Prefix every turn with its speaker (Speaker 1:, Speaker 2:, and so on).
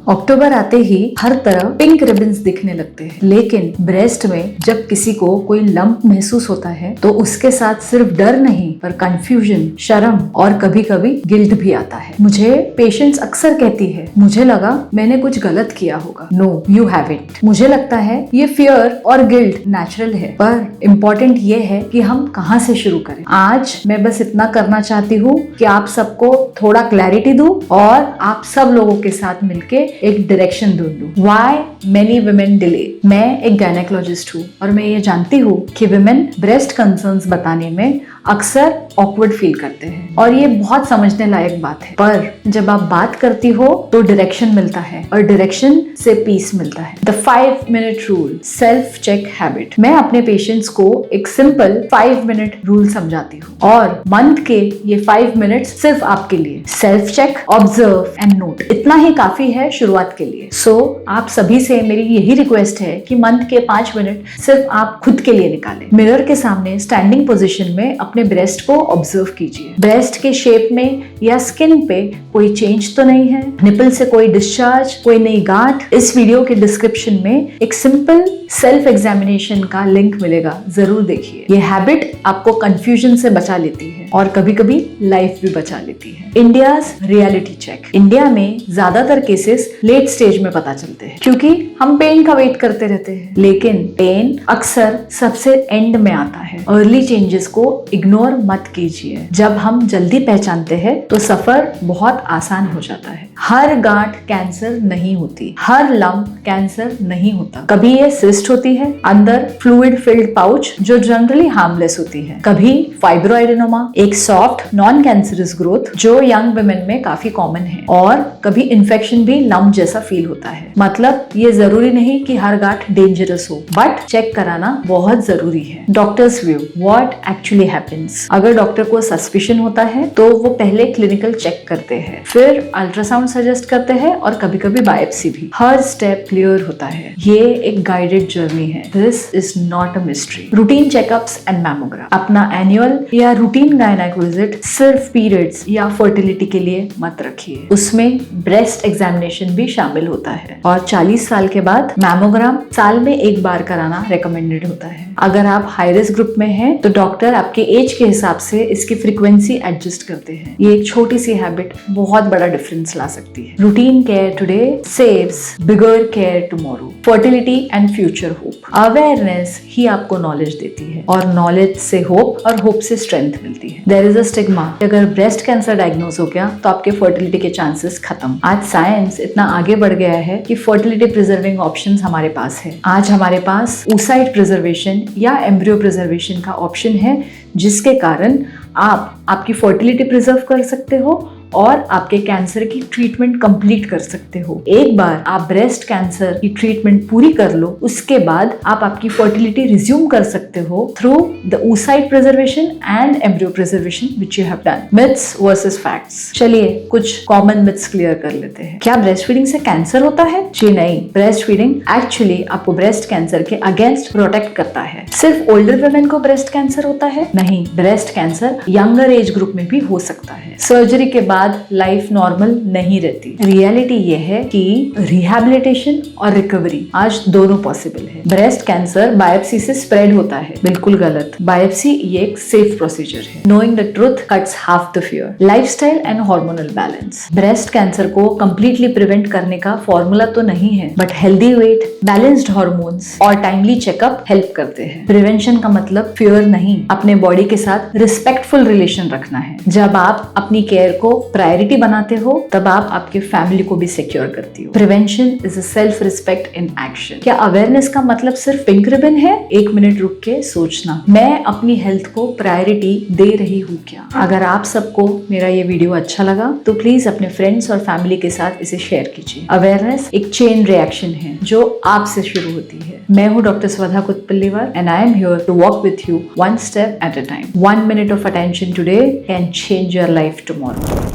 Speaker 1: अक्टूबर आते ही हर तरफ pink ribbons दिखने लगते हैं, लेकिन ब्रेस्ट में जब किसी को कोई लंप महसूस होता है तो उसके साथ सिर्फ डर नहीं पर कंफ्यूजन, शर्म और कभी कभी गिल्ट भी आता है। मुझे पेशेंट्स अक्सर कहती है, मुझे लगा मैंने कुछ गलत किया होगा। No, you haven't. मुझे लगता है ये फियर और गिल्ट नेचुरल है, पर इम्पोर्टेंट ये है कि हम कहाँ से शुरू करें। आज मैं बस इतना करना चाहती हूँ कि आप सबको थोड़ा क्लैरिटी दूं और आप सब लोगों के साथ मिलके एक direction ढूंढूं। Why many women delay? मैं एक गायनेकोलॉजिस्ट हूँ और मैं ये जानती हूँ कि विमेन ब्रेस्ट कंसर्न्स बताने में अक्सर ऑकवर्ड फील करते हैं और ये बहुत समझने लायक बात है, पर जब आप बात करती हो तो डायरेक्शन मिलता है और डायरेक्शन से पीस मिलता है। The 5 minute rule, self check habit. मैं अपने पेशेंट्स को एक सिंपल 5 मिनट रूल समझाती हूँ और मंथ के ये 5 मिनट सिर्फ आपके लिए। Self check, observe and note, इतना ही काफी है शुरुआत के लिए। सो आप सभी से मेरी यही रिक्वेस्ट है कि मंथ के 5 मिनट सिर्फ आप खुद के लिए निकालें। मिरर के सामने स्टैंडिंग पोजीशन में अपने ब्रेस्ट को ऑब्जर्व कीजिए। ब्रेस्ट के शेप में या स्किन पे कोई चेंज तो नहीं है, निपल से कोई डिस्चार्ज, कोई नई गांठ। इस वीडियो के डिस्क्रिप्शन में एक सिंपल सेल्फ एग्जामिनेशन का लिंक मिलेगा, जरूर देखिए। ये हैबिट आपको कंफ्यूजन से बचा लेती है और कभी कभी लाइफ भी बचा लेती है। India's reality check. इंडिया में ज्यादातर केसेस लेट स्टेज में पता चलते हैं क्योंकि हम पेन का वेट करते रहते हैं, लेकिन पेन अक्सर सबसे एंड में आता है। अर्ली चेंजेस को इग्नोर मत कीजिए। जब हम जल्दी पहचानते हैं तो सफर बहुत आसान हो जाता है। हर गांठ कैंसर नहीं होती, हर लंप कैंसर नहीं होता। कभी ये सिस्ट होती है, अंदर फ्लूइड फिल्ड पाउच जो जनरली हार्मलेस होती है। कभी फाइब्रोएडेनोमा, एक सॉफ्ट नॉन कैंसरस ग्रोथ जो यंग वुमेन में काफी कॉमन है, और कभी इन्फेक्शन भी लंप जैसा फील होता है। मतलब ये जरूरी नहीं कि हर गांठ डेंजरस हो, बट चेक कराना बहुत जरूरी है। Doctors view, what actually happens. अगर डॉक्टर को सस्पिशन होता है तो वो पहले क्लिनिकल चेक करते हैं, फिर अल्ट्रासाउंड सजेस्ट करते हैं और कभी कभी बायोप्सी भी। हर स्टेप क्लियर होता है। ये एक गाइडेड जर्नी है। This is not a mystery. Routine checkups and mammogram. अपना एनुअल या रूटीन गायनेक विजिट सिर्फ पीरियड्स या फर्टिलिटी के लिए मत रखिए, उसमें ब्रेस्ट एग्जामिनेशन भी शामिल होता है। और 40 साल के बाद मैमोग्राम साल में एक बार कराना रिकमेंडेड होता है। अगर आप हाई रिस्क ग्रुप में हैं तो डॉक्टर आपके एज के हिसाब से इसकी फ्रीक्वेंसी एडजस्ट करते हैं। ये एक छोटी सी हैबिट बहुत बड़ा डिफरेंस ला सकती है। Routine care today saves bigger care tomorrow. Fertility and future hope. Awareness ही आपको नॉलेज देती है और नॉलेज से होप और होप से स्ट्रेंथ मिलती है। देयर इज अ स्टिग्मा, अगर ब्रेस्ट कैंसर डायग्नोज हो गया तो आपके फर्टिलिटी के चांसेस खत्म। आज साइंस इतना आगे बढ़ गया है कि फर्टिलिटी प्रिजर्विंग ऑप्शंस हमारे पास है। आज हमारे पास oocyte प्रिजर्वेशन या एम्ब्रियो प्रिजर्वेशन का ऑप्शन है, जिसके कारण आप आपकी फर्टिलिटी प्रिजर्व कर सकते हो और आपके कैंसर की ट्रीटमेंट कंप्लीट कर सकते हो। एक बार आप ब्रेस्ट कैंसर की ट्रीटमेंट पूरी कर लो, उसके बाद आप आपकी फर्टिलिटी रिज्यूम कर सकते हो through the oocyte preservation and embryo preservation which you have done. Myths versus facts. चलिए कुछ कॉमन मिथ्स क्लियर कर लेते हैं। क्या ब्रेस्ट फीडिंग से कैंसर होता है? जी नहीं, ब्रेस्ट फीडिंग एक्चुअली आपको ब्रेस्ट कैंसर के अगेंस्ट प्रोटेक्ट करता है। सिर्फ ओल्डर वुमेन को ब्रेस्ट कैंसर होता है? नहीं, breast cancer younger age group में भी हो सकता है। सर्जरी के बाद लाइफ नॉर्मल नहीं रहती। रियलिटी ये है कि रिहैबिलिटेशन और रिकवरी आज दोनों पॉसिबल है। ब्रेस्ट कैंसर बायोप्सी से स्प्रेड होता है, बिल्कुल गलत। बायोप्सी ये एक सेफ प्रोसीजर है। Knowing the truth cuts half the fear. Lifestyle and hormonal balance. Breast cancer को कंप्लीटली प्रिवेंट करने का फॉर्मूला तो नहीं है, but healthy weight, balanced hormones और टाइमली चेकअप हेल्प करते हैं। प्रिवेंशन का मतलब फियर नहीं, अपने बॉडी के साथ रिस्पेक्टफुल रिलेशन रखना है। जब आप अपनी केयर को प्रायोरिटी बनाते हो तब आप आपके फैमिली को भी सिक्योर करती हो। Prevention is a self respect in action. क्या अवेयरनेस का मतलब सिर्फ पिंक रिबन है? 1 मिनट रुक के सोचना, मैं अपनी हेल्थ को प्रायोरिटी दे रही हूँ क्या? अगर आप सबको मेरा ये वीडियो अच्छा लगा तो प्लीज अपने फ्रेंड्स और फैमिली के साथ इसे शेयर कीजिए। अवेयरनेस एक चेन रिएक्शन है जो आपसे शुरू होती है। मैं हूँ doctor Swadha Kutpalliwal and I am here to walk with you one step at a time. 1 minute of attention today can change your life tomorrow.